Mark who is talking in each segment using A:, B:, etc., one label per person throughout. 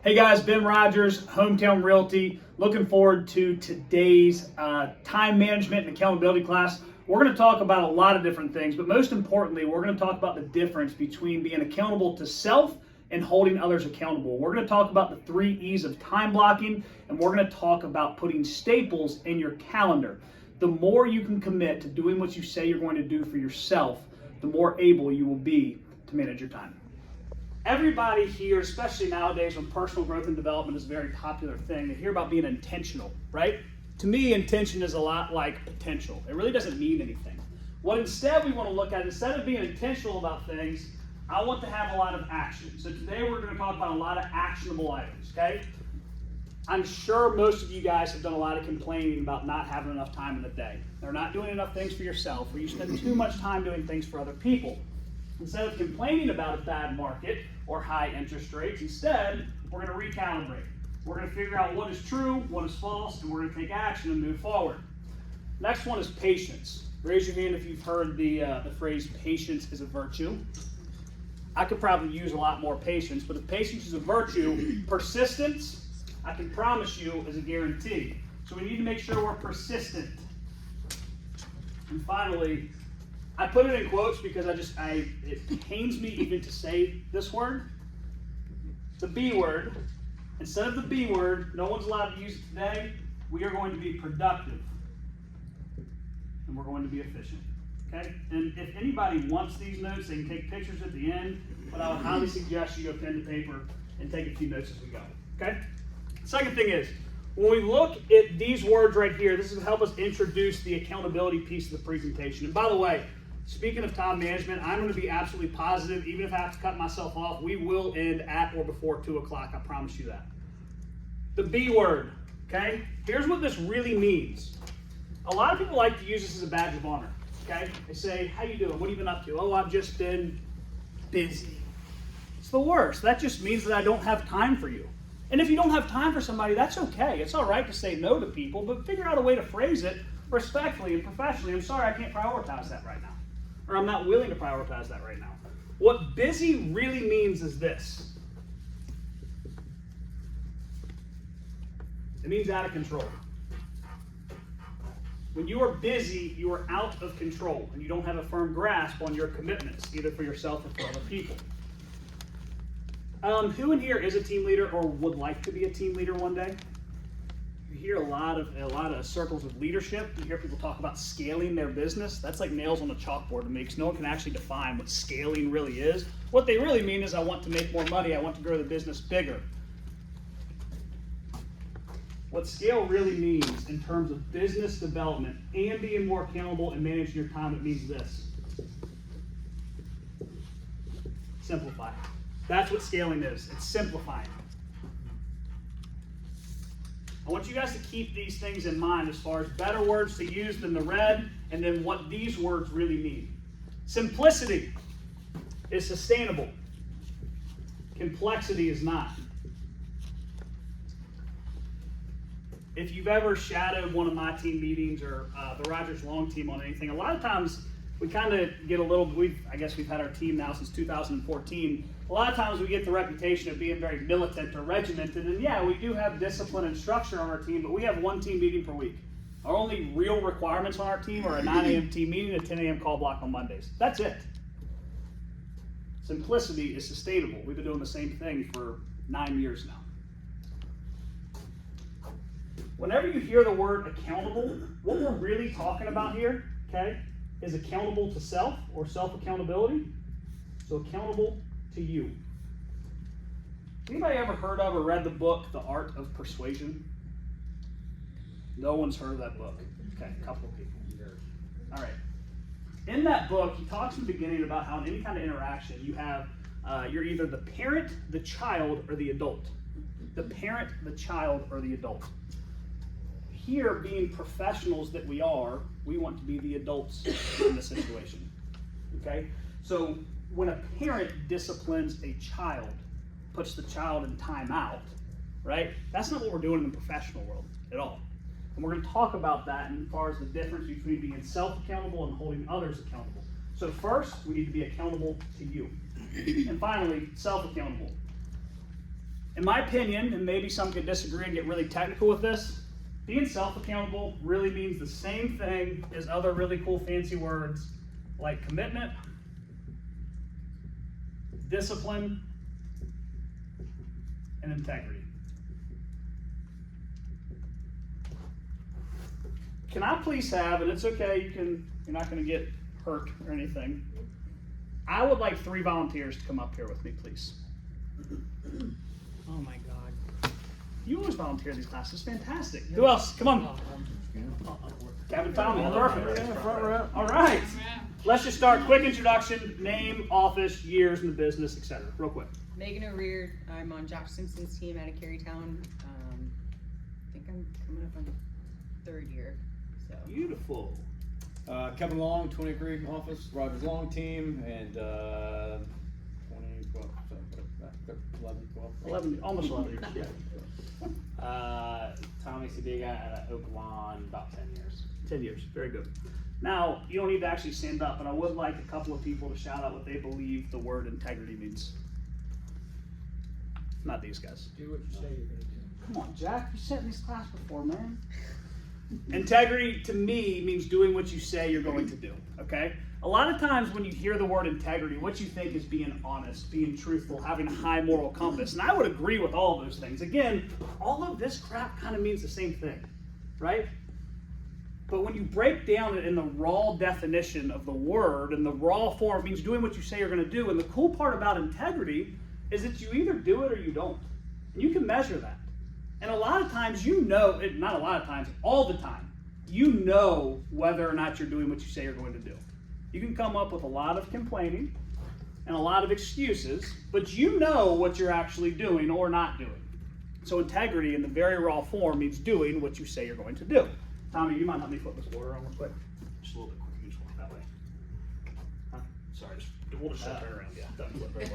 A: Hey guys, Ben Rogers, Hometown Realty. Looking forward to today's time management and accountability class. We're going to talk about a lot of different things, but most importantly, we're going to talk about the difference between being accountable to self and holding others accountable. We're going to talk about the 3 E's of time blocking, and we're going to talk about putting staples in your calendar. The more you can commit to doing what you say you're going to do for yourself, the more able you will be to manage your time. Everybody here, especially nowadays when personal growth and development is a very popular thing, they hear about being intentional, right? To me, intention is a lot like potential. It really doesn't mean anything. What instead we want to look at, instead of being intentional about things, I want to have a lot of action. So today we're going to talk about a lot of actionable items, okay? I'm sure most of you guys have done a lot of complaining about not having enough time in the day. They're not doing enough things for yourself, or you spend too much time doing things for other people. Instead of complaining about a bad market or high interest rates, instead, we're going to recalibrate. We're going to figure out what is true, what is false, and we're going to take action and move forward. Next one is patience. Raise your hand if you've heard the phrase, patience is a virtue. I could probably use a lot more patience, but if patience is a virtue, persistence, I can promise you, is a guarantee. So we need to make sure we're persistent. And finally, I put it in quotes because it pains me even to say this word. The B word. Instead of the B word, no one's allowed to use it today. We are going to be productive. And we're going to be efficient. Okay? And if anybody wants these notes, they can take pictures at the end, but I would highly suggest you go pen to paper and take a few notes as we go. Okay? Second thing is, when we look at these words right here, this is going to help us introduce the accountability piece of the presentation. And by the way, speaking of time management, I'm going to be absolutely positive, even if I have to cut myself off, we will end at or before 2 o'clock, I promise you that. The B word, okay? Here's what this really means. A lot of people like to use this as a badge of honor, okay? They say, how you doing? What have you been up to? Oh, I've just been busy. It's the worst. That just means that I don't have time for you. And if you don't have time for somebody, that's okay. It's all right to say no to people, but figure out a way to phrase it respectfully and professionally. I'm sorry, I can't prioritize that right now. Or I'm not willing to prioritize that right now. What busy really means is this. It means out of control. When you are busy, you are out of control, and you don't have a firm grasp on your commitments, either for yourself or for other people. Who in here is a team leader or would like to be a team leader one day? You hear a lot of circles of leadership. You hear people talk about scaling their business. That's like nails on a chalkboard to me, because no one can actually define what scaling really is. What they really mean is, I want to make more money. I want to grow the business bigger. What scale really means in terms of business development and being more accountable and managing your time, it means this. Simplify. That's what scaling is. It's simplifying. I want you guys to keep these things in mind as far as better words to use than the red, and then what these words really mean. Simplicity is sustainable. Complexity is not. If you've ever shadowed one of my team meetings or the Rogers Long team on anything, a lot of times we kind of get a little, I guess we've had our team now since 2014. A lot of times we get the reputation of being very militant or regimented, and yeah, we do have discipline and structure on our team, but we have one team meeting per week. Our only real requirements on our team are a 9 a.m. team meeting and a 10 a.m. call block on Mondays. That's it. Simplicity is sustainable. We've been doing the same thing for 9 years now. Whenever you hear the word accountable, what we're really talking about here, okay, is accountable to self or self-accountability. So accountable to you. Anybody ever heard of or read the book, The Art of Persuasion? No one's heard of that book. Okay, a couple of people. All right. In that book, he talks in the beginning about how in any kind of interaction you have, you're either the parent, the child, or the adult. The parent, the child, or the adult. Here, being professionals that we are, we want to be the adults in the situation. Okay? So when a parent disciplines a child, puts the child in timeout, right? That's not what we're doing in the professional world at all. And we're going to talk about that as far as the difference between being self-accountable and holding others accountable. So first, we need to be accountable to you. And finally, self-accountable. In my opinion, and maybe some could disagree and get really technical with this, being self-accountable really means the same thing as other really cool fancy words like commitment, discipline, and integrity. Can I please have, and it's okay, you're not going to get hurt or anything. I would like 3 volunteers to come up here with me, please.
B: Oh my God.
A: You always volunteer in these classes. Fantastic. Who else? Come on. Captain Tommy. Perfect. All right. Let's just start. Quick introduction, name, office, years in the business, etc. Real quick.
C: Megan O'Rear. I'm on Josh Simpson's team out of Carytown. I think I'm coming up on 3rd year. So.
A: Beautiful.
D: Kevin Long, 20 Creek office, Rogers Long team, and 20, 12, 11, 12.
A: 11, almost 11 years. Yeah.
B: Tommy Sadiga at Oak Lawn, about 10 years.
A: 10 years. Very good. Now, you don't need to actually stand up, but I would like a couple of people to shout out what they believe the word integrity means. Not these guys.
E: Do what you say you're going to do.
A: Come on, Jack. You sat in this class before, man. Integrity, to me, means doing what you say you're going to do, okay? A lot of times when you hear the word integrity, what you think is being honest, being truthful, having a high moral compass. And I would agree with all of those things. Again, all of this crap kind of means the same thing, right? But when you break down it in the raw definition of the word, in the raw form, it means doing what you say you're going to do. And the cool part about integrity is that you either do it or you don't. And you can measure that. And a lot of times not a lot of times, all the time, you know whether or not you're doing what you say you're going to do. You can come up with a lot of complaining and a lot of excuses, but you know what you're actually doing or not doing. So integrity in the very raw form means doing what you say you're going to do. Tommy, you might help me flip this water on real quick? Just a little bit quicker, you just walk that way. Huh? Sorry, we'll just turn around. Yeah, doesn't flip very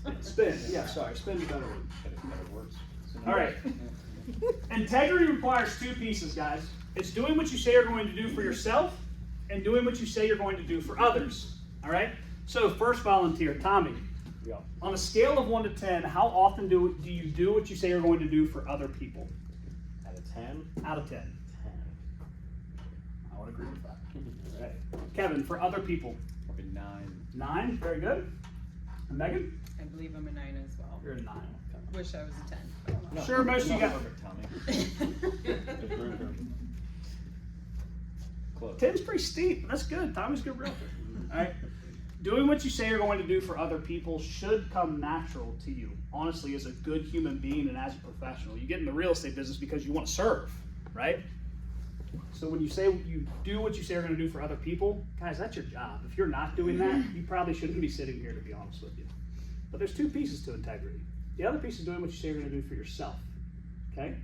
A: well. Spin. Yeah, sorry, spin better words. All right. Integrity requires 2 pieces, guys. It's doing what you say you're going to do for yourself and doing what you say you're going to do for others. All right? So first volunteer, Tommy.
D: Yeah.
A: On a scale of 1 to 10, how often do you do what you say you're going to do for other people?
D: Out of 10?
A: Out of 10.
D: 10.
A: I would agree with that. All right. Kevin, for other people?
D: Probably 9.
A: 9, very good. And Megan?
C: I believe I'm a 9 as well.
A: You're a 9.
C: Wish I was a 10.
D: No,
A: Sure, most of you got.
D: Perfect, Tommy. Close.
A: 10's pretty steep. That's good. Tommy's a good realtor. All right. Doing what you say you're going to do for other people should come natural to you. Honestly, as a good human being and as a professional, you get in the real estate business because you want to serve, right? So when you say you do what you say you're going to do for other people, guys, that's your job. If you're not doing that, you probably shouldn't be sitting here, to be honest with you. But there's 2 pieces to integrity. The other piece is doing what you say you're going to do for yourself, okay?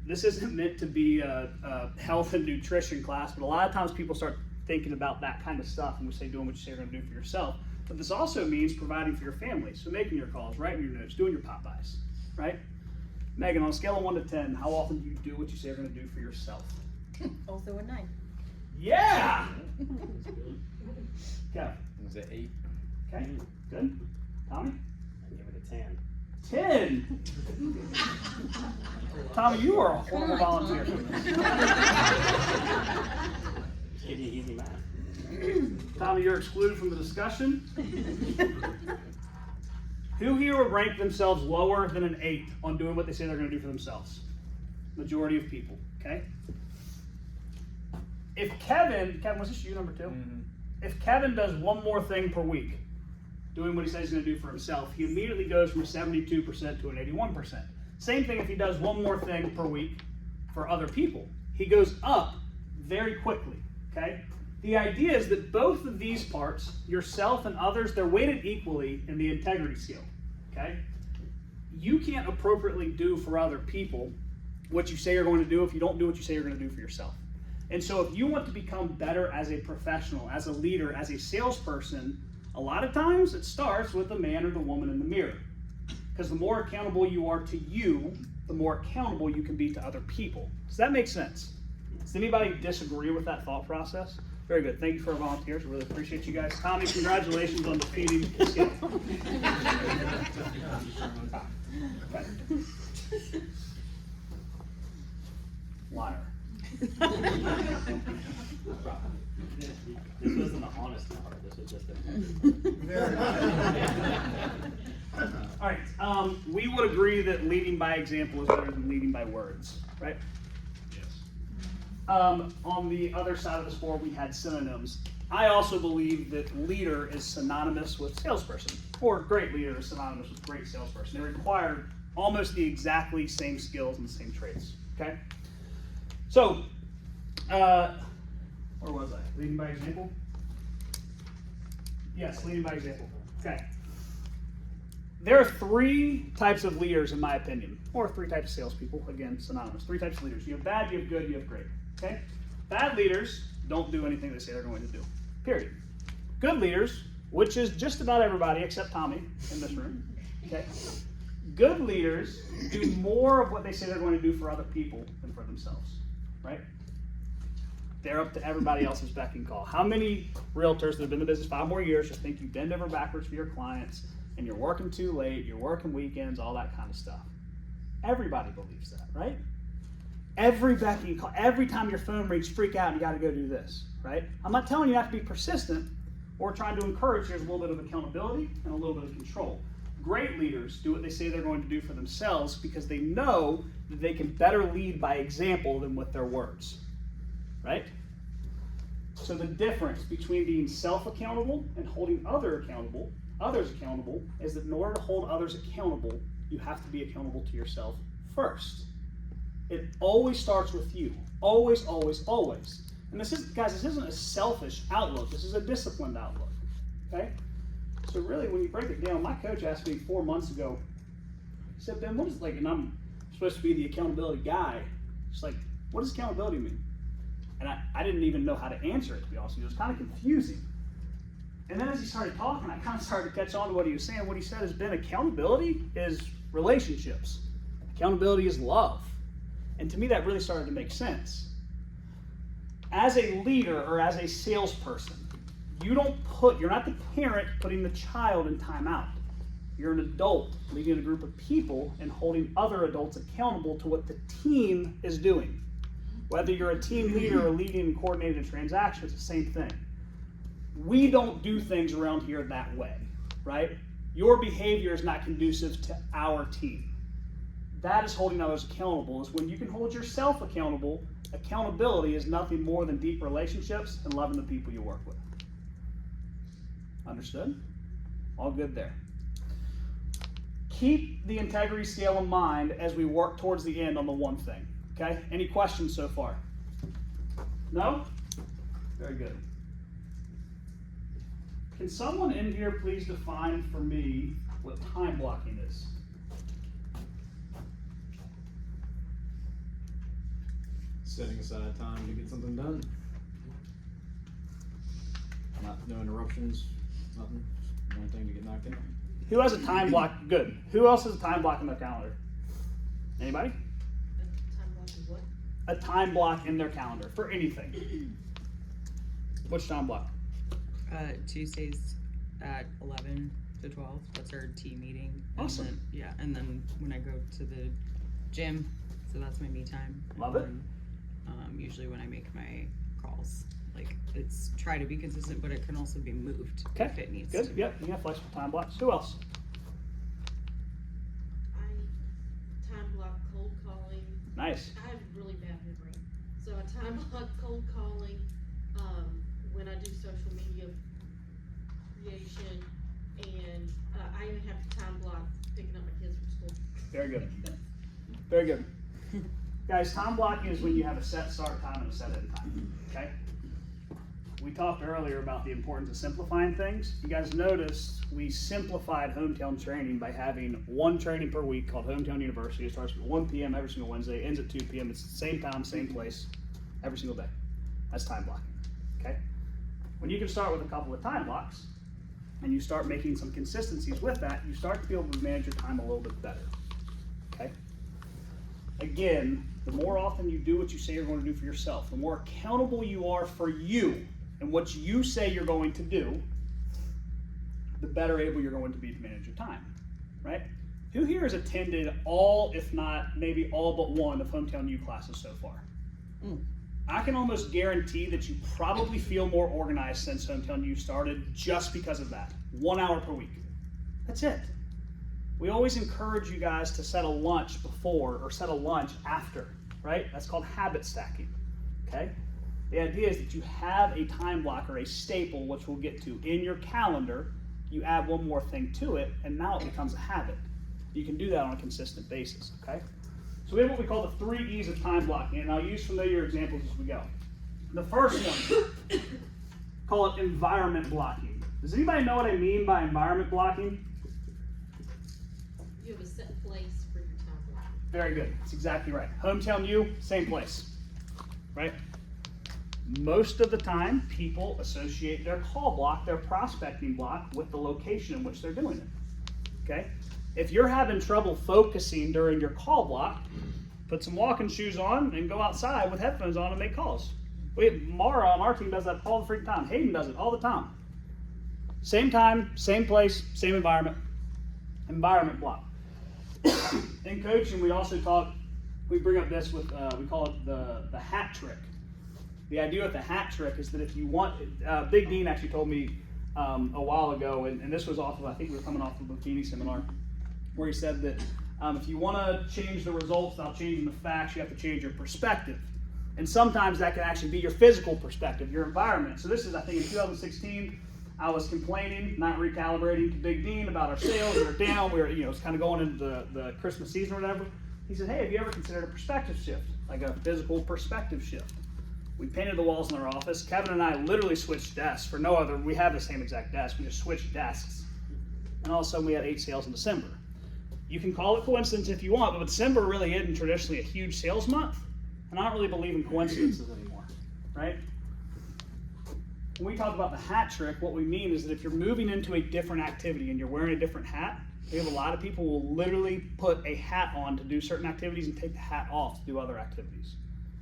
A: This isn't meant to be a health and nutrition class, but a lot of times people start thinking about that kind of stuff and we say doing what you say you're going to do for yourself. But this also means providing for your family. So making your calls, writing your notes, doing your Popeyes, right? Megan, on a scale of 1 to 10, how often do you do what you say you're going to do for yourself?
C: Also a 9.
A: Yeah! Kev?
D: Is it 8?
A: Okay, good. Tommy?
B: I give it a 10.
A: 10! Tommy, you are a horrible volunteer.
B: Give you easy math.
A: Tommy, you're excluded from the discussion. Who here would rank themselves lower than an 8 on doing what they say they're going to do for themselves? Majority of people, okay? If Kevin, was this you, number 2?
D: Mm-hmm.
A: If Kevin does one more thing per week, doing what he says he's going to do for himself, he immediately goes from 72% to an 81%. Same thing if he does one more thing per week for other people. He goes up very quickly, okay? The idea is that both of these parts, yourself and others, they're weighted equally in the integrity scale, okay? You can't appropriately do for other people what you say you're going to do if you don't do what you say you're going to do for yourself. And so if you want to become better as a professional, as a leader, as a salesperson, a lot of times it starts with the man or the woman in the mirror. Because the more accountable you are to you, the more accountable you can be to other people. Does that make sense? Does anybody disagree with that thought process? Very good. Thank you for our volunteers. Really appreciate you guys. Tommy, congratulations on defeating Skip. Okay. Liar.
B: This wasn't the honest part. This was just a.
A: All right. We would agree that leading by example is better than leading by words, right?
E: Yes.
A: On the other side of the board, we had synonyms. I also believe that leader is synonymous with salesperson, or great leader is synonymous with great salesperson. They require almost the exactly same skills and the same traits. Okay. So, where was I? Leading by example? Yes, leading by example. Okay. There are three types of leaders, in my opinion, or three types of salespeople. Again, synonymous. Three types of leaders. You have bad, you have good, you have great. Okay? Bad leaders don't do anything they say they're going to do. Period. Good leaders, which is just about everybody except Tommy in this room. Okay? Good leaders do more of what they say they're going to do for other people than for themselves. Right? They're up to everybody else's beck and call. How many realtors that have been in the business 5 more years just think you bend over backwards for your clients and you're working too late, you're working weekends, all that kind of stuff? Everybody believes that, right? Every beck and call, every time your phone rings, freak out and you got to go do this, right? I'm not telling you have to be persistent or trying to encourage. There's a little bit of accountability and a little bit of control. Great leaders do what they say they're going to do for themselves because they know that they can better lead by example than with their words. Right? So the difference between being self-accountable and holding others accountable, is that in order to hold others accountable, you have to be accountable to yourself first. It always starts with you. Always, always, always. And this is, guys, this isn't a selfish outlook. This is a disciplined outlook. Okay? So really, when you break it down, my coach asked me 4 months ago, he said, Ben, what is, like, and I'm supposed to be the accountability guy. It's like, what does accountability mean? And I didn't even know how to answer it, to be honest with you. It was kind of confusing. And then as he started talking, I kind of started to catch on to what he was saying. What he said has been accountability is relationships. Accountability is love. And to me, that really started to make sense. As a leader or as a salesperson, you're not the parent putting the child in timeout. You're an adult leading a group of people and holding other adults accountable to what the team is doing. Whether you're a team leader or leading and coordinating a transaction, it's the same thing. We don't do things around here that way, right? Your behavior is not conducive to our team. That is holding others accountable. Is when you can hold yourself accountable. Accountability is nothing more than deep relationships and loving the people you work with. Understood? All good there. Keep the integrity scale in mind as we work towards the end on the one thing. Okay? Any questions so far? No? Very good. Can someone in here please define for me what time blocking is?
D: Setting aside time to get something done. No interruptions, nothing. Just one thing to get knocked out.
A: Who has a time block? Good. Who else has a time block in their calendar? Anybody?
C: Time block is what?
A: A time block in their calendar for anything. Which time block?
F: Tuesdays at 11 to 12. That's our team meeting. And
A: Awesome.
F: then, yeah, and then when I go to the gym, so that's my me time.
A: Love it.
F: Then, usually when I make my calls, like it's try to be consistent, but it can also be moved
A: Okay.
F: if it needs
A: Good.
F: to.
A: Yep. You have flexible time blocks. Who else?
G: I time block cold calling.
A: Nice.
G: I have really bad memory, so I time block cold calling when I do social media creation, and I even have to time block picking up my kids from school.
A: Very good. Very good. Guys, time blocking is when you have a set start time and a set end time. Okay? We talked earlier about the importance of simplifying things. You guys noticed we simplified hometown training by having one training per week called Hometown University. It starts at 1 p.m. every single Wednesday, ends at 2 p.m. It's the same time, same place, every single day. That's time blocking. Okay? When you can start with a couple of time blocks and you start making some consistencies with that, you start to be able to manage your time a little bit better. Okay? Again, the more often you do what you say you're going to do for yourself, the more accountable you are for you and what you say you're going to do, the better able you're going to be to manage your time, right? Who here has attended all, if not maybe all but one of Hometown U classes so far? I can almost guarantee that you probably feel more organized since Hometown U started just because of that. 1 hour per week. That's it. We always encourage you guys to set a lunch before or set a lunch after, right? That's called habit stacking, okay? The idea is that you have a time block or a staple, which we'll get to, in your calendar. You add one more thing to it, and now it becomes a habit. You can do that on a consistent basis, okay? So we have what we call the 3 E's of time blocking, and I'll use familiar examples as we go. The first one, call it environment blocking. Does anybody know what I mean by environment blocking?
G: You have a set place for your time block.
A: Very good. That's exactly right. Hometown U, same place, right? Most of the time, people associate their call block, their prospecting block, with the location in which they're doing it, okay? If you're having trouble focusing during your call block, put some walking shoes on and go outside with headphones on and make calls. Mara on our team does that all the freaking time. Hayden does it all the time. Same time, same place, same environment. Environment block. In coaching, we bring up this with, we call it the hat trick. The idea with the hat trick is that if you want, Big Dean actually told me a while ago, and this was off of, I think we were coming off of a Bikini seminar, where he said that if you want to change the results without changing the facts, you have to change your perspective. And sometimes that can actually be your physical perspective, your environment. So this is, I think in 2016, I was complaining, not recalibrating to Big Dean about our sales. We were down. We were, it's kind of going into the Christmas season or whatever. He said, hey, have you ever considered a perspective shift, like a physical perspective shift? We painted the walls in our office. Kevin and I literally switched desks for no other. We have the same exact desk. We just switched desks. And all of a sudden we had 8 sales in December. You can call it coincidence if you want, but December really isn't traditionally a huge sales month. And I don't really believe in coincidences anymore, right? When we talk about the hat trick, what we mean is that if you're moving into a different activity and you're wearing a different hat, we have a lot of people who will literally put a hat on to do certain activities and take the hat off to do other activities.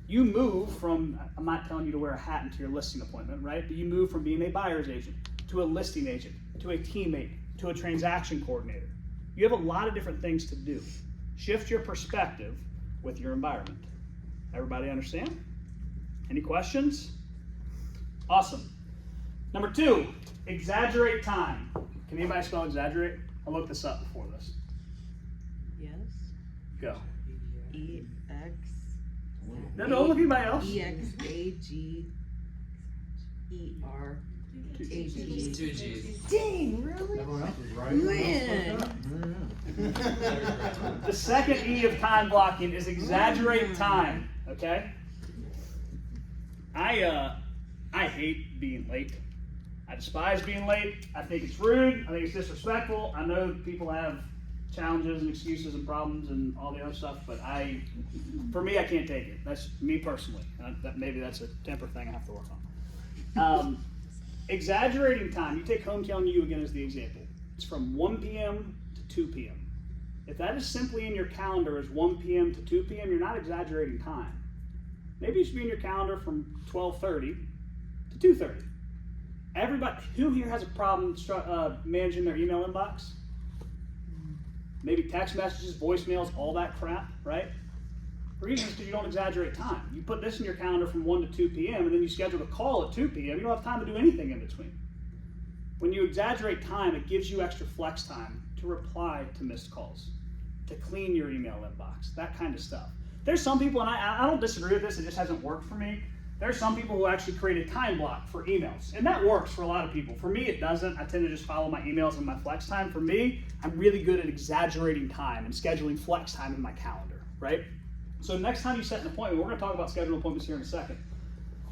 A: You move from, I'm not telling you to wear a hat into your listing appointment, right? But you move from being a buyer's agent to a listing agent, to a teammate, to a transaction coordinator. You have a lot of different things to do. Shift your perspective with your environment. Everybody understand? Any questions? Awesome. Number 2, exaggerate time. Can anybody spell exaggerate? I looked this up before this.
F: Yes.
A: Go.
F: E-X.
A: No, don't look at anybody else.
F: E-X-A-G-E-R-A-T.
B: 2 G's.
F: Dang, really?
D: Everyone else was right.
F: Man.
A: The second E of time blocking is exaggerate time, okay? I hate being late. I despise being late. I think it's rude. I think it's disrespectful. I know people have challenges and excuses and problems and all the other stuff, but for me, I can't take it. That's me personally. Maybe that's a temper thing I have to work on. Exaggerating time. You take Hometown U again as the example. It's from 1 p.m. to 2 p.m. If that is simply in your calendar as 1 p.m. to 2 p.m., you're not exaggerating time. Maybe it should be in your calendar from 12:30 to 2:30. Everybody, who here has a problem managing their email inbox? Maybe text messages, voicemails, all that crap, right? The reason is because you don't exaggerate time. You put this in your calendar from 1 to 2 p.m. and then you schedule a call at 2 p.m. You don't have time to do anything in between. When you exaggerate time, it gives you extra flex time to reply to missed calls, to clean your email inbox, that kind of stuff. There's some people, and I don't disagree with this, it just hasn't worked for me. There's some people who actually create a time block for emails, and that works for a lot of people. For me, it doesn't. I tend to just follow my emails and my flex time. For me, I'm really good at exaggerating time and scheduling flex time in my calendar, right? So next time you set an appointment, we're going to talk about scheduling appointments here in a second.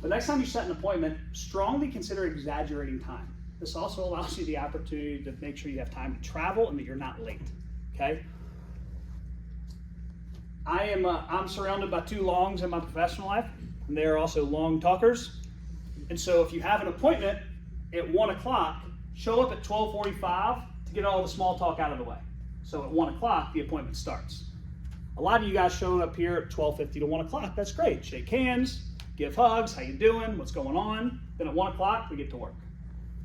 A: But next time you set an appointment, strongly consider exaggerating time. This also allows you the opportunity to make sure you have time to travel and that you're not late, okay? I'm surrounded by 2 longs in my professional life, and they are also long talkers. And so if you have an appointment at 1 o'clock, show up at 12:45 to get all the small talk out of the way. So at 1 o'clock, the appointment starts. A lot of you guys showing up here at 12:50 to 1 o'clock, that's great. Shake hands, give hugs, how you doing, what's going on. Then at 1 o'clock, we get to work.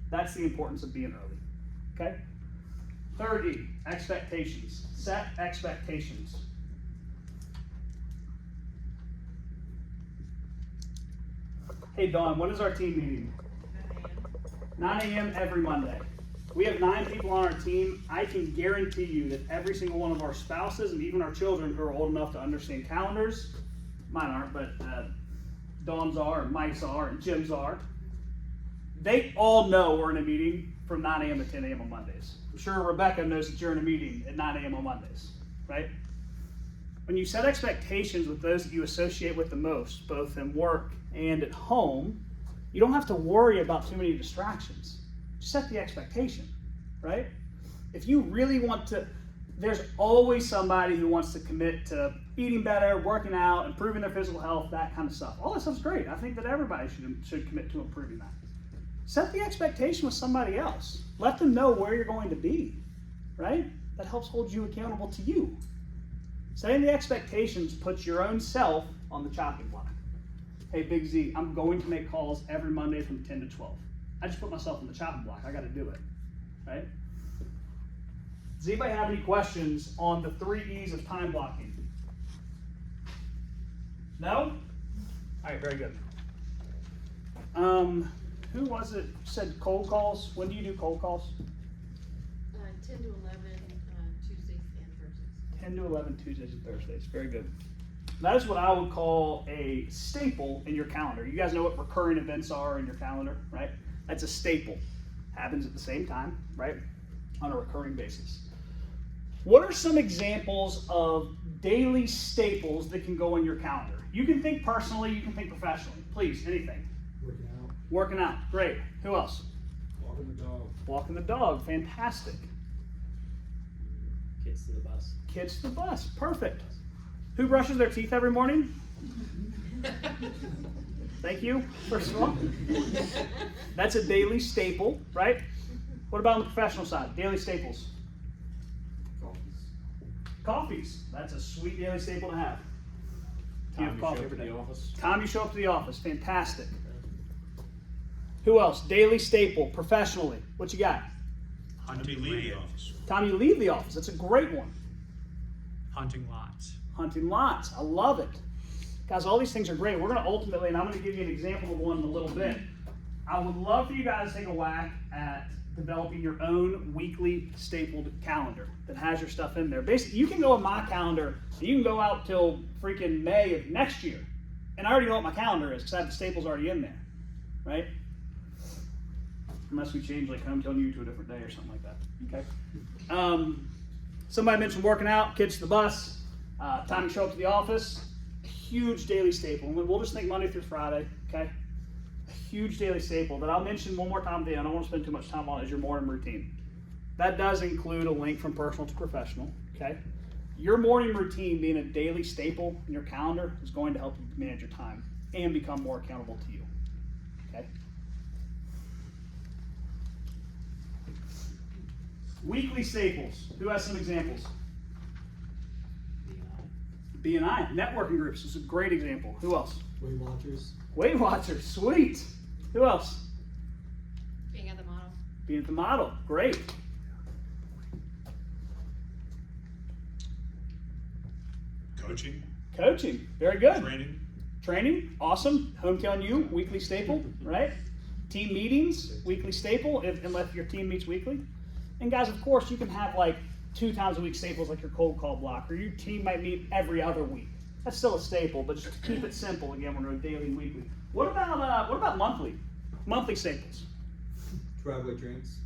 A: That's the importance of being early, okay? Third E, expectations. Set expectations. Hey Dawn, when is our team meeting? 9 a.m. every Monday. We have 9 people on our team. I can guarantee you that every single one of our spouses and even our children who are old enough to understand calendars, mine aren't, but Dawn's are, and Mike's are, and Jim's are, they all know we're in a meeting from 9 a.m. to 10 a.m. on Mondays. I'm sure Rebecca knows that you're in a meeting at 9 a.m. on Mondays, right? When you set expectations with those that you associate with the most, both in work and at home, you don't have to worry about too many distractions. Just set the expectation, right? If you really want to, there's always somebody who wants to commit to eating better, working out, improving their physical health, that kind of stuff. All that stuff's great. I think that everybody should commit to improving that. Set the expectation with somebody else. Let them know where you're going to be, right? That helps hold you accountable to you. Setting the expectations puts your own self on the chopping block. Hey, Big Z, I'm going to make calls every Monday from 10 to 12. I just put myself on the chopping block. I got to do it, right? Does anybody have any questions on the 3 E's of time blocking? No? All right, very good. Who was it said cold calls? When do you do cold calls?
G: 10 to 11, Tuesdays and Thursdays.
A: 10 to 11 Tuesdays and Thursdays. Very good. That is what I would call a staple in your calendar. You guys know what recurring events are in your calendar, right? That's a staple. Happens at the same time, right? On a recurring basis. What are some examples of daily staples that can go in your calendar? You can think personally, you can think professionally. Please, anything.
E: Working out.
A: Working out, great. Who else?
E: Walking the dog.
A: Walking the dog, fantastic.
E: Kids to the bus.
A: Kids to the bus, perfect. Who brushes their teeth every morning? Thank you, first of all. That's a daily staple, right? What about on the professional side? Daily staples. Coffees. That's a sweet daily staple to have. Do you have coffee every day? Time you show up to the office. Fantastic. Who else? Daily staple, professionally. What you got?
H: Time you leave the office.
A: Time you leave the office. That's a great one.
H: Hunting lots.
A: Hunting lots. I love it. Guys, all these things are great. We're going to ultimately, and I'm going to give you an example of one in a little bit. I would love for you guys to take a whack at developing your own weekly stapled calendar that has your stuff in there. Basically, you can go in my calendar, and you can go out till freaking May of next year. And I already know what my calendar is because I have the staples already in there, right? Unless we change like Hometown U to a different day or something like that. Okay. Somebody mentioned working out, kids to the bus, time to show up to the office. A huge daily staple. And we'll just think Monday through Friday, okay? A huge daily staple that I'll mention one more time today. I don't want to spend too much time on it, is your morning routine. That does include a link from personal to professional, okay? Your morning routine being a daily staple in your calendar is going to help you manage your time and become more accountable to you, okay? Weekly staples. Who has some examples? B&I. Networking groups is a great example. Who else?
E: Weight Watchers.
A: Weight Watchers. Sweet. Who else?
G: Being at the model.
A: Being at the model. Great.
H: Coaching.
A: Coaching. Very good.
H: Training.
A: Training. Awesome. Hometown U. Weekly staple. Right? Team meetings. Weekly staple, unless your team meets weekly. And guys, of course, you can have like 2 times a week staples like your cold call block, or your team might meet every other week. That's still a staple, but just to keep it simple, again, we're doing daily and weekly. What about monthly? Monthly staples.
I: Driveway drinks.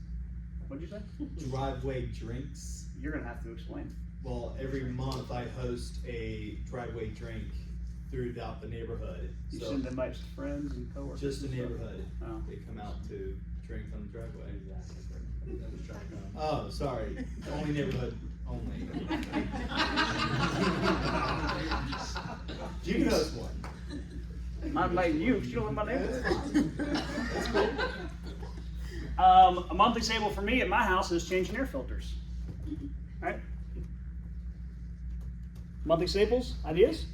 A: What'd you say?
I: Driveway drinks.
A: You're gonna have to explain.
I: Well, every month I host a driveway drink throughout the neighborhood.
A: You
I: So
A: send invites to friends and coworkers.
I: just the neighborhood.
A: Oh.
I: They come out to drink on the driveway. Oh, sorry. Only neighborhood only. You can host one.
A: I'm not inviting you because you don't live in my neighborhood. That's cool. A monthly staple for me at my house is changing air filters. All right. Monthly staples, ideas?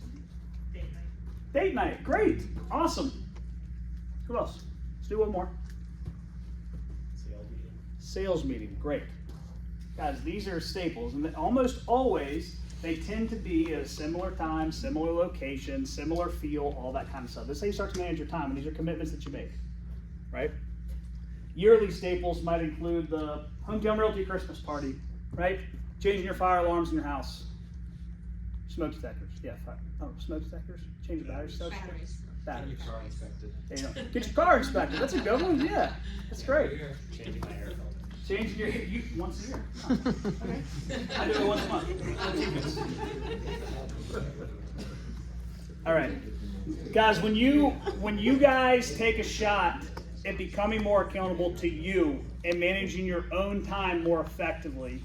A: Date night, great, awesome. Who else? Let's do one more.
E: Sales meeting.
A: Sales meeting, great. Guys, these are staples, and almost always they tend to be at a similar time, similar location, similar feel, all that kind of stuff. This is how you start to manage your time, and these are commitments that you make, right? Yearly staples might include the Hometown Realty Christmas party, right? Changing your fire alarms in your house. Smoke detectors, yeah, smoke detectors. Change the batteries. Batteries.
E: Car inspected.
A: There you go. Get your car inspected. That's a good one. Yeah, that's great.
E: Changing my hair color.
A: Changing your once a year. Huh. Okay. I do it once a month. All right, guys. When you guys take a shot at becoming more accountable to you and managing your own time more effectively,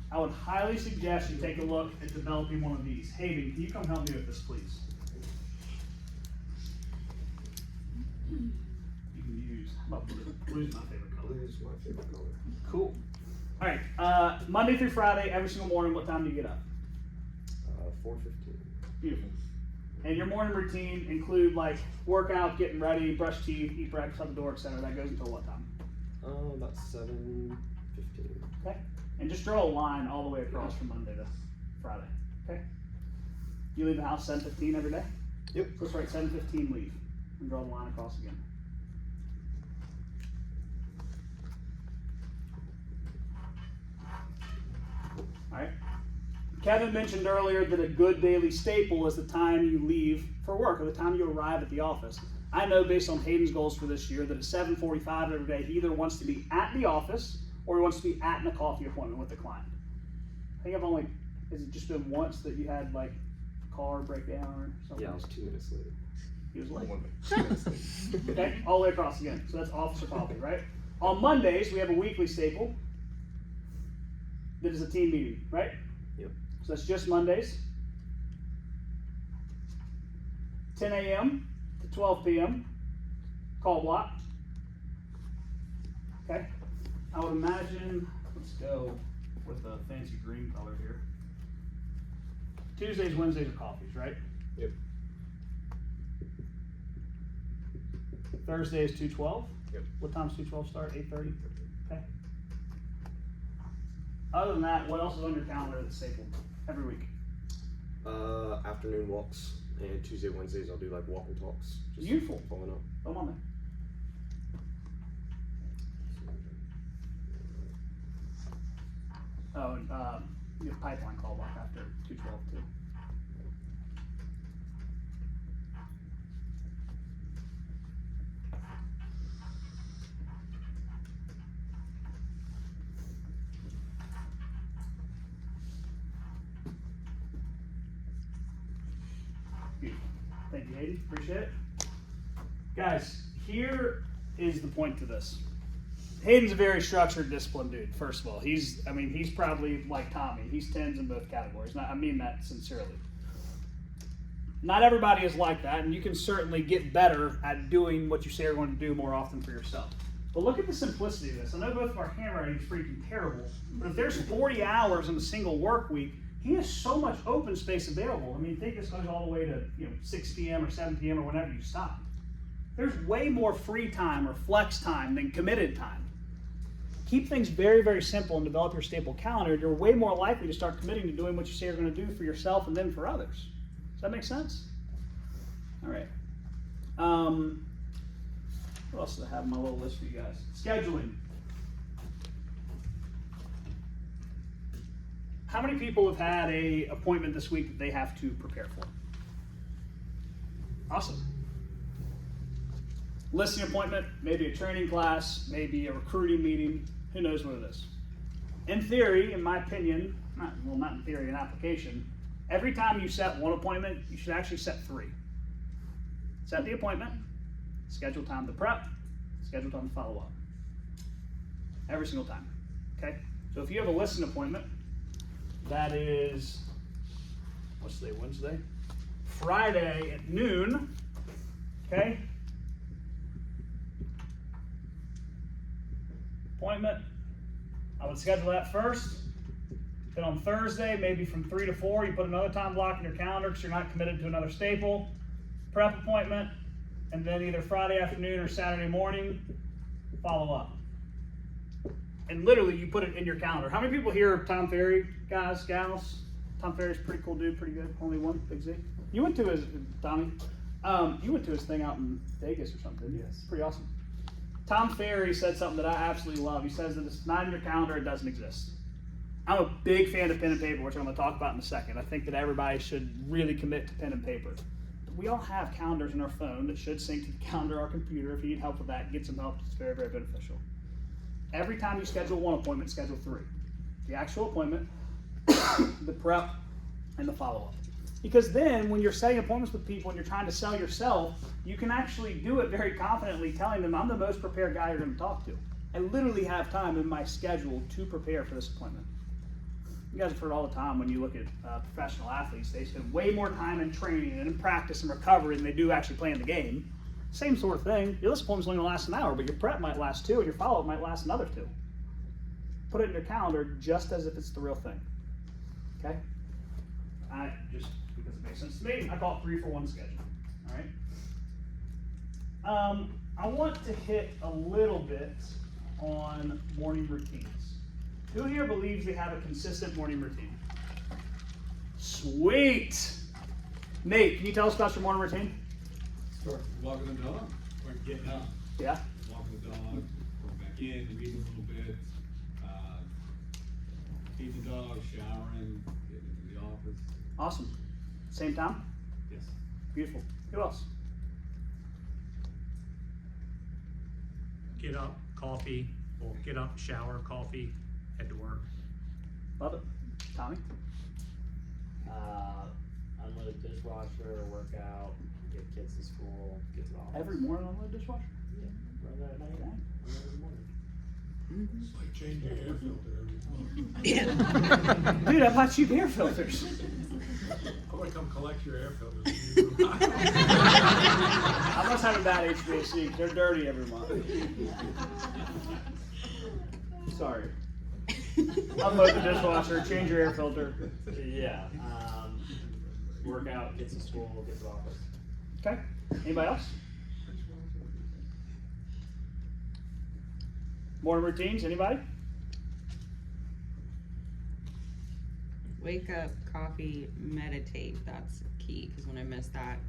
A: I would highly suggest you take a look at developing one of these. Hayden, can you come help me with this, please? You can use, blue's my favorite color.
E: Blue is my favorite color.
A: Cool. All right, Monday through Friday, every single morning, what time do you get up?
E: 4:15.
A: Beautiful. And your morning routine include like workout, getting ready, brush teeth, eat breakfast out the door, etc. That goes until what time?
E: About 7:15.
A: Okay. And just draw a line all the way across from Monday to Friday. Okay. You leave the house 7:15 every day?
E: Yep.
A: So let's write 7:15 leave and draw the line across again. All right. Kevin mentioned earlier that a good daily staple is the time you leave for work or the time you arrive at the office. I know based on Hayden's goals for this year that at 7:45 every day, he either wants to be at the office or he wants to be at a coffee appointment with the client. I think has it just been once that you had like a car breakdown or something?
E: Yeah, I was 2 minutes late.
A: He was late.
E: 2 minutes late.
A: Okay, all the way across again. So that's office or coffee, right? On Mondays, we have a weekly staple that is a team meeting, right?
E: Yep.
A: So that's just Mondays. 10 a.m. to 12 p.m. Call block. Okay. I would imagine, let's go with a fancy green color here. Tuesdays, Wednesdays are coffees, right?
E: Yep.
A: Thursday is 2:12.
E: Yep.
A: What time's 2:12 start? 8:30. Okay. Other than that, what else is on your calendar that's stapled every week?
E: Afternoon walks, and Tuesday, Wednesdays I'll do like walk and talks. Just
A: Beautiful.
E: following up.
A: Come on then. Oh, and you have pipeline call block after 2:12 too. Beautiful. Thank you, Hayden. Appreciate it. Guys, here is the point to this. Hayden's a very structured, disciplined dude, first of all. He's probably like Tommy. He's 10s in both categories. I mean that sincerely. Not everybody is like that, and you can certainly get better at doing what you say you're going to do more often for yourself. But look at the simplicity of this. I know both of our handwriting is freaking terrible, but if there's 40 hours in a single work week, he has so much open space available. I mean, think this goes all the way to 6 p.m. or 7 p.m. or whenever you stop. There's way more free time or flex time than committed time. Keep things very, very simple and develop your staple calendar. You're way more likely to start committing to doing what you say you're going to do for yourself and then for others. Does that make sense? All right. What else did I have on my little list for you guys? Scheduling. How many people have had an appointment this week that they have to prepare for? Awesome. Listing appointment, maybe a training class, maybe a recruiting meeting, who knows what it is. In theory, in my opinion, not in theory, in application, every time you set one appointment, you should actually set 3. Set the appointment, schedule time to prep, schedule time to follow up. Every single time, okay? So if you have a listing appointment, that is, what's today, Wednesday? Friday at noon, okay? Appointment, I would schedule that first, Then on Thursday, maybe from 3 to 4, you put another time block in your calendar because you're not committed to another staple. Prep appointment, and then either Friday afternoon or Saturday morning, follow up. And literally, you put it in your calendar. How many people here are Tom Ferry guys, gals? Tom Ferry's a pretty cool dude, pretty good. Only one, Big Z. You went to his, Tommy, you went to his thing out in Vegas or something, didn't you?
I: Yes.
A: Pretty awesome. Tom Ferry said something that I absolutely love. He says that it's not in your calendar, it doesn't exist. I'm a big fan of pen and paper, which I'm going to talk about in a second. I think that everybody should really commit to pen and paper. We all have calendars in our phone that should sync to the calendar of our computer. If you need help with that, get some help. It's very, very beneficial. Every time you schedule one appointment, schedule 3. The actual appointment, the prep, and the follow-up. Because then when you're setting appointments with people and you're trying to sell yourself, you can actually do it very confidently, telling them, I'm the most prepared guy you're going to talk to. I literally have time in my schedule to prepare for this appointment. You guys have heard all the time when you look at professional athletes, they spend way more time in training and in practice and recovery than they do actually playing the game. Same sort of thing. Your list appointment's only going to last an hour, but your prep might last 2 and your follow-up might last another 2. Put it in your calendar just as if it's the real thing. Okay? Just because it makes sense to me, I call it 3-for-1 schedule. All right? I want to hit a little bit on morning routines. Who here believes they have a consistent morning routine? Sweet! Nate, can you tell us about your morning routine?
D: Start walking the dog, or getting up,
A: Yeah?
D: walking the dog, going back in, reading a little bit, feeding the dog, showering, getting into the office.
A: Awesome. Same time?
D: Yes.
A: Beautiful. Who else?
H: Get up, coffee, or get up, shower, coffee, head to work.
A: Love it. Tommy?
J: Unload dishwasher, work out, get kids to school, get to the office.
A: Every morning on the dishwasher?
J: Run that at night,
A: Okay.
J: every morning.
H: It's like changing your air filter
A: Dude, I bought cheap air filters.
H: I want to come collect your air filters.
A: I must have a bad HVAC. They're dirty every month. Sorry. Unload the dishwasher, change your air filter.
J: Yeah, work out, get to school, get to the office.
A: Okay. Anybody else? Morning routines, anybody?
F: Wake up, coffee, meditate. That's key because when I miss that,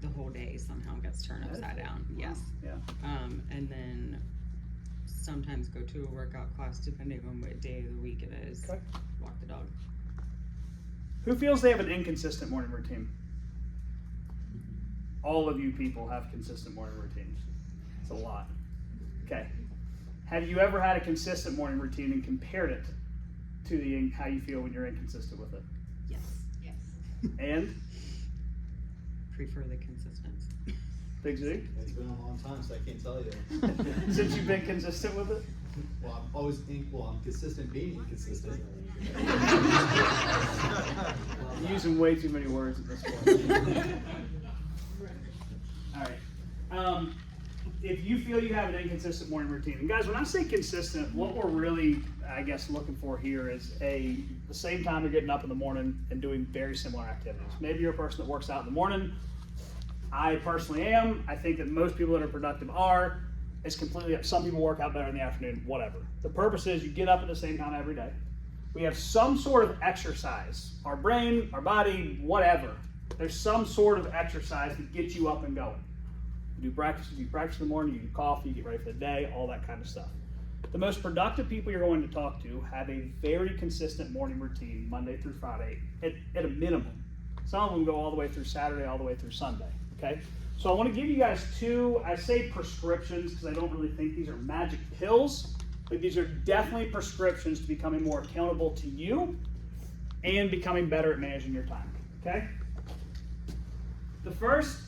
F: the whole day somehow gets turned upside down. Yes.
A: Yeah.
F: And then sometimes go to a workout class depending on what day of the week it is.
A: Okay.
F: Walk the dog.
A: Who feels they have an inconsistent morning routine? All of you people have consistent morning routines. It's a lot. Okay. Have you ever had a consistent morning routine and compared it to how you feel when you're inconsistent with it?
F: Yes.
C: Yes.
A: And?
F: Prefer the consistency.
A: Big Z?
I: It's been a long time, so I can't tell you.
A: Since you've been consistent with it?
I: Well, I'm always I'm consistent being inconsistent.
A: You're using way too many words at this point. All right. If you feel you have an inconsistent morning routine, and guys, when I say consistent, what we're really, I guess, looking for here is the same time you're getting up in the morning and doing very similar activities. Maybe you're a person that works out in the morning. I personally am. I think that most people that are productive are. It's completely up. Some people work out better in the afternoon, whatever. The purpose is you get up at the same time every day. We have some sort of exercise. Our brain, our body, whatever. There's some sort of exercise that gets you up and going. You do breakfast in the morning, you do coffee, you get ready for the day, all that kind of stuff. The most productive people you're going to talk to have a very consistent morning routine, Monday through Friday, at a minimum. Some of them go all the way through Saturday, all the way through Sunday, okay? So I want to give you guys 2, I say prescriptions because I don't really think these are magic pills, but these are definitely prescriptions to becoming more accountable to you and becoming better at managing your time, okay? The first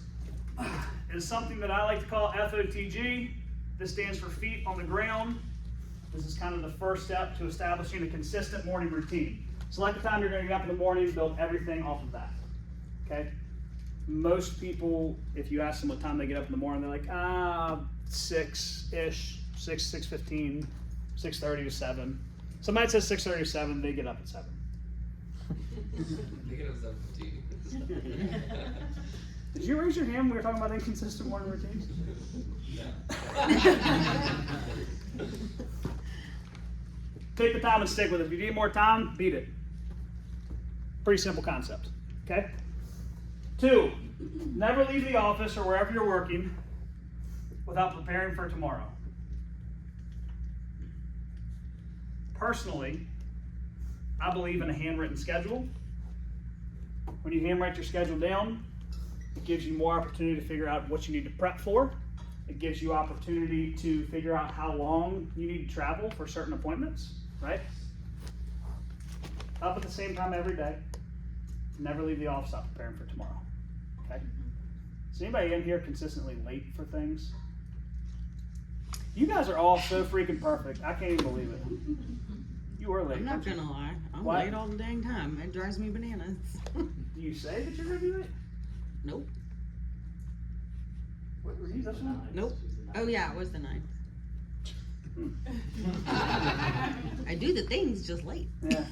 A: is something that I like to call FOTG. This stands for feet on the ground. This is kind of the first step to establishing a consistent morning routine. Select the time you're going to get up in the morning, build everything off of that, okay? Most people, if you ask them what time they get up in the morning, they're like, 6-ish, 6:15, 6:30 to 7. Somebody says 6:30 or 7, they get up at 7.
B: They get upset with tea.
A: Did you raise your hand when we were talking about inconsistent morning routines? Take the time and stick with it. If you need more time, beat it. Pretty simple concept. Okay? 2, never leave the office or wherever you're working without preparing for tomorrow. Personally, I believe in a handwritten schedule. When you handwrite your schedule down, it gives you more opportunity to figure out what you need to prep for. It gives you opportunity to figure out how long you need to travel for certain appointments, right? Up at the same time every day. Never leave the office without preparing for tomorrow. Okay? Is anybody in here consistently late for things? You guys are all so freaking perfect. I can't even believe it. You were late.
F: I'm not
A: weren't you?
F: gonna lie. I'm
A: What?
F: late all the dang time. It drives me bananas.
A: Do you say that you're gonna be late?
F: Nope.
A: What were you? That's not.
F: Nope. Oh yeah, it was the 9th. I do the things just late.
A: Yeah.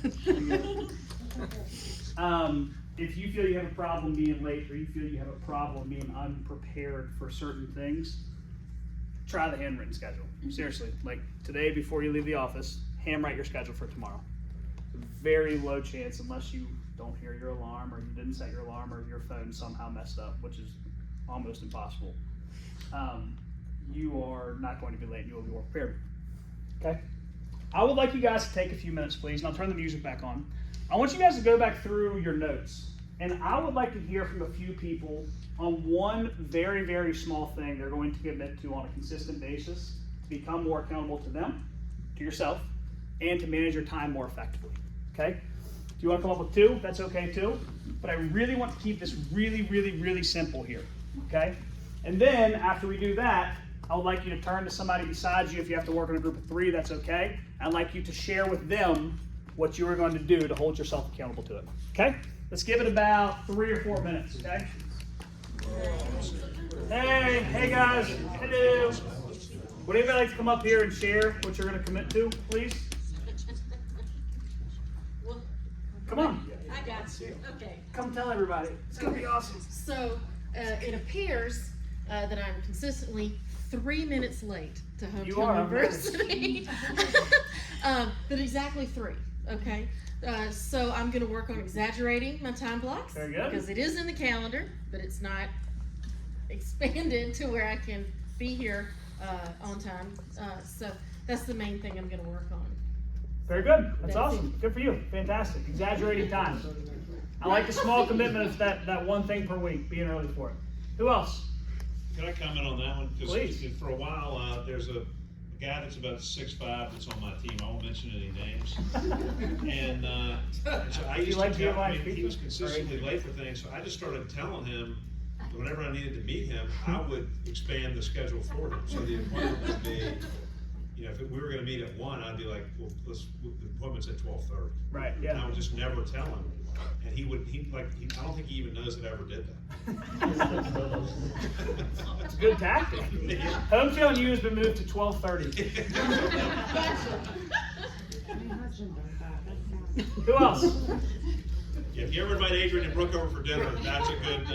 A: If you feel you have a problem being late, or you feel you have a problem being unprepared for certain things, try the handwritten schedule. Seriously, like today before you leave the office, handwrite your schedule for tomorrow. Very low chance, unless you don't hear your alarm, or you didn't set your alarm, or your phone somehow messed up, which is almost impossible. You are not going to be late, and you will be more prepared. Okay? I would like you guys to take a few minutes, please, and I'll turn the music back on. I want you guys to go back through your notes, and I would like to hear from a few people on one very, very small thing they're going to commit to on a consistent basis to become more accountable to them, to yourself, and to manage your time more effectively. Okay? If you want to come up with 2, that's okay too, but I really want to keep this really, really, really simple here. Okay? And then after we do that, I would like you to turn to somebody besides you. If you have to work in a group of 3, that's okay. I'd like you to share with them what you are going to do to hold yourself accountable to it. Okay? Let's give it about 3 or 4 minutes, okay? Hey guys, hello. Would anybody like to come up here and share what you're going to commit to, please?
G: Well,
A: Come on.
G: I got you. Okay.
A: Come tell everybody. It's going to be awesome.
G: So it appears that I'm consistently 3 minutes late to
A: You are,
G: Hometown
A: I'm
G: University. But exactly 3. Okay. So I'm going to work on exaggerating my time blocks.
A: Very good.
G: Because it is in the calendar, but it's not expanded to where I can be here on time. So that's the main thing I'm going to work on.
A: Very good. That's
G: That's
A: awesome. Good for you. Fantastic. Exaggerating time. I like the small commitment of that one thing per week, being early for it. Who else?
K: Can I comment on that one? 'Cause
A: Please.
K: for a while, there's a guy that's about 6'5" that's on my team. I won't mention any names. And so I used
A: like
K: to
A: being
K: tell him,
A: like
K: he was
A: people?
K: consistently late for things, so I just started telling him, whenever I needed to meet him, I would expand the schedule for him. So the appointment would be, if we were gonna meet at 1, I'd be like, well, the appointment's at 12:30.
A: Right,
K: And
A: yeah.
K: I would just never tell him. And I don't think he even knows that I ever did that.
A: It's a good tactic. Hometown U has been moved to 12:30. Who else?
K: Yeah, if you ever invite Adrian and Brooke over for dinner, that's a good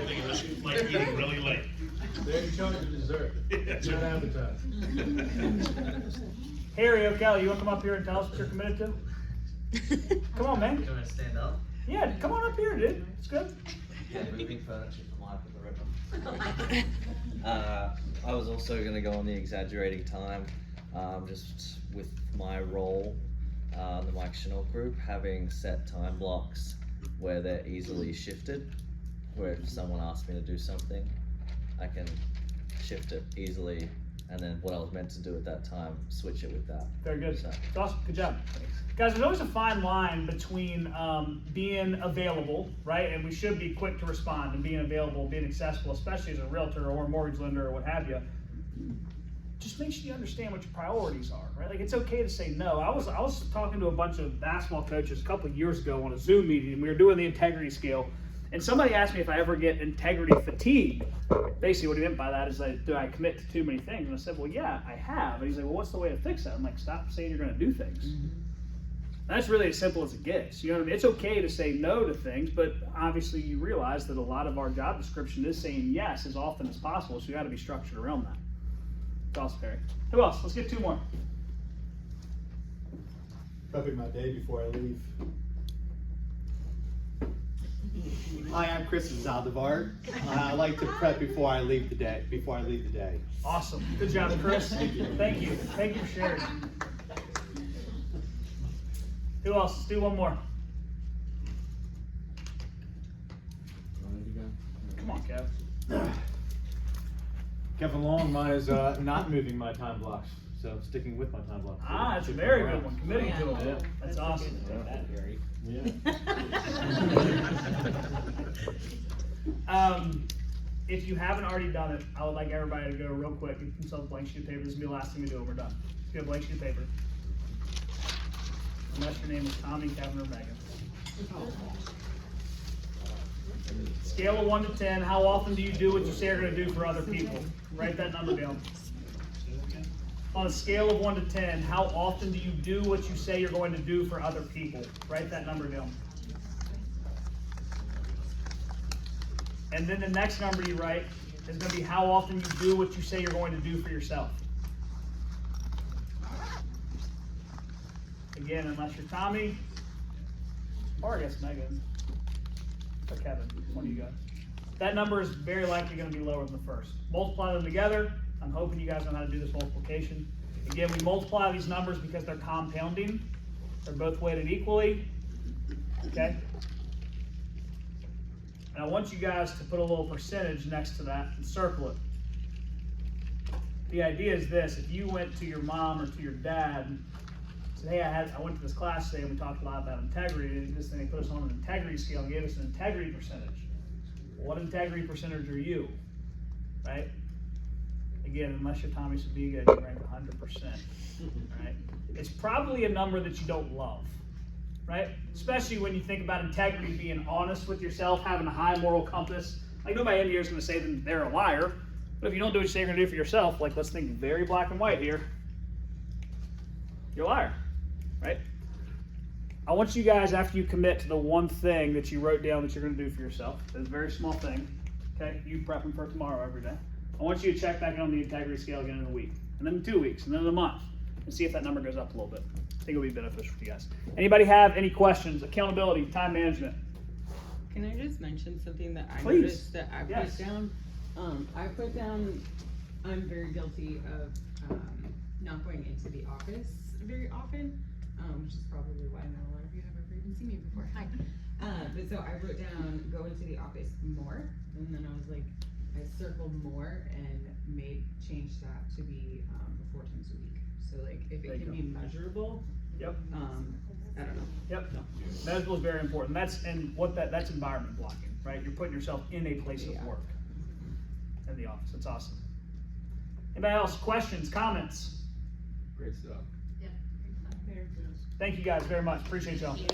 K: thing, unless you like eating really late.
I: They're in charge of dessert, not advertising.
A: Harry O'Kelly, you want to come up here and tell us what you're committed to? Come on, man.
J: Do I stand up?
A: Yeah, come on up here, dude. It's good.
J: Yeah, moving furniture from life with the ribbon. I was also gonna go on the exaggerating time, just with my role, the Mike Chanel group, having set time blocks where they're easily shifted, where if someone asks me to do something, I can shift it easily, and then what I was meant to do at that time, switch it with that.
A: Very good.
J: So,
A: It's awesome. Good job. Guys, there's always a fine line between being available, right? And we should be quick to respond, and being available, being accessible, especially as a realtor or a mortgage lender or what have you. Just make sure you understand what your priorities are, right? Like, it's okay to say no. I was talking to a bunch of basketball coaches a couple of years ago on a Zoom meeting, and we were doing the integrity scale. And somebody asked me if I ever get integrity fatigue. Basically, what he meant by that is, do I commit to too many things? And I said, well, yeah, I have. And he's like, well, what's the way to fix that? I'm like, stop saying you're going to do things. That's really as simple as it gets. You know what I mean? It's okay to say no to things, but obviously you realize that a lot of our job description is saying yes as often as possible, so you got to be structured around that. That's awesome, Perry. Who else? Let's get 2 more.
I: Prepping my day before I leave. Hi, I'm Chris Zaldivar. I like to prep before I leave the day.
A: Awesome. Good job, Chris. Thank you. Thank you for sharing. Who else? Let's do one more. Come on, Kev.
D: Kevin Long, mine is not moving my time blocks, so sticking with my time blocks.
A: Ah, that's a very good one. Committing to it.
D: Yeah.
A: That's awesome. If you haven't already done it, I would like everybody to go real quick and get themselves a blank sheet of paper. This is gonna be the last thing we do when we're done. Just get a blank sheet of paper. Unless your name is Tommy, Kevin, or Megan. Scale of 1 to 10, how often do you do what you say you're gonna do for other people? Write that number down. On a scale of 1 to 10, how often do you do what you say you're going to do for other people? Write that number down. And then the next number you write is going to be how often you do what you say you're going to do for yourself. Again, unless you're Tommy, or I guess Megan, or Kevin, one of you guys. That number is very likely going to be lower than the first. Multiply them together. I'm hoping you guys know how to do this multiplication. Again, we multiply these numbers because they're compounding. They're both weighted equally. Okay? And I want you guys to put a little percentage next to that and circle it. The idea is this: if you went to your mom or to your dad and said, hey, I went to this class today and we talked a lot about integrity, and this thing they put us on an integrity scale and gave us an integrity percentage. Well, what integrity percentage are you? Right? Again, unless you're Tommy Sabiga, you rank 100%. Right? It's probably a number that you don't love. Right? Especially when you think about integrity, being honest with yourself, having a high moral compass. Like, nobody in here is going to say that they're a liar. But if you don't do what you say you're going to do for yourself, like, let's think very black and white here. You're a liar. Right? I want you guys, after you commit to the one thing that you wrote down that you're going to do for yourself, it's a very small thing. Okay? You prepping for tomorrow every day. I want you to check back on the integrity scale again in a week, and then in 2 weeks, and then in a month, and see if that number goes up a little bit. I think it'll be beneficial for you guys. Anybody have any questions? Accountability, time management.
F: Can I just mention something that I
A: Please.
F: noticed that I
A: Yes.
F: put down? I put down, I'm very guilty of not going into the office very often, which is probably why not a lot of you have ever even seen me before. Hi. But so I wrote down go into the office more, and then I was like, I circled more and changed that to be 4 times a week. So like if
A: There
F: it
A: you
F: can
A: go.
F: be measurable,
A: Yep.
F: I don't know.
A: Yep. Measurable is very important. That's environment blocking, right? You're putting yourself in a place of work in the office. That's awesome. Anybody else? Questions, comments?
D: Great stuff.
A: Thank you guys very much. Appreciate y'all.
G: Yeah.